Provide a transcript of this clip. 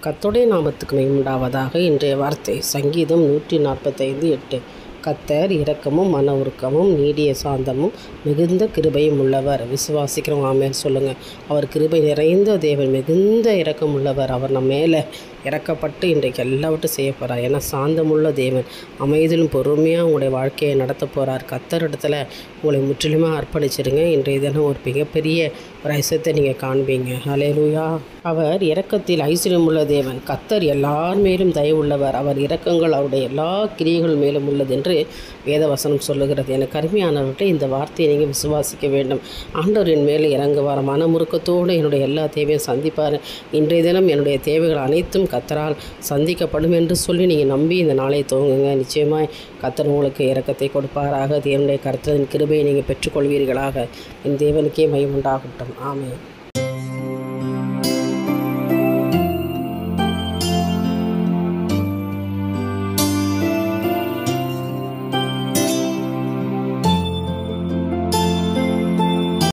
கர்த்தருடைய நாமத்துக்கு மகிமை உண்டாவதாக. இன்றைய வார்த்தை சங்கீதம் 145:8. கர்த்தர் இரக்கமும் மன உருக்கமும் நீடிய சாந்தமும் மிகுந்த கிருபையும் உள்ளவர். விசுவாசிக்கிறோம், ஆமென் சொல்லுங்கள். அவர் கிருபை நிறைந்த தேவன், மிகுந்த இரக்கம் உள்ளவர். அவர் நம்ம மேலே இறக்கப்பட்டு இன்றைக்கு எல்லாவற்றும் செய்ய போகிறார். ஏன்னா சாந்தமுள்ள தேவன், அமைதியிலும் பொறுமையாக உங்களுடைய வாழ்க்கையை நடத்த போகிறார். கர்த்தர் இடத்துல உங்களை முற்றிலுமாக அர்ப்பணிச்சிடுங்க. இன்றைய தினம் ஒரு மிகப்பெரிய ஒரு ஐசியத்தை நீங்கள் காண்பீங்க. ஹல்லேலூயா. அவர் இரக்கத்தில் ஐஸ்வர்யமுள்ள தேவன். கர்த்தர் எல்லார் மேலும் தயவுள்ளவர். அவர் இரக்கங்கள் அவருடைய எல்லா கிரியைகள் மேலும் உள்ளது என்று வேதவசனம் சொல்லுகிறது. எனக்கு அருமையானவர்கிட்ட இந்த வார்த்தையை நீங்கள் விசுவாசிக்க வேண்டும். ஆண்டவரின் மேலே இறங்குவார். மனமுருக்கத்தோடு என்னுடைய எல்லா தேவையும் சந்திப்பார். இன்றைய தினம் என்னுடைய தேவைகள் அனைத்தும் கர்த்தரால் சந்திக்கப்படும் என்று சொல்லி நீங்கள் நம்பி இந்த நாளை துவங்குங்க. நிச்சயமாய் கர்த்தர் உங்களுக்கு இரக்கத்தை கொடுப்பாராக. தேவனுடைய கர்த்தரின் கிருபையை நீங்கள் பெற்றுக்கொள்வீர்களாக. என் தேவனுக்கே மகிமை உண்டாகட்டும். ஆமென்.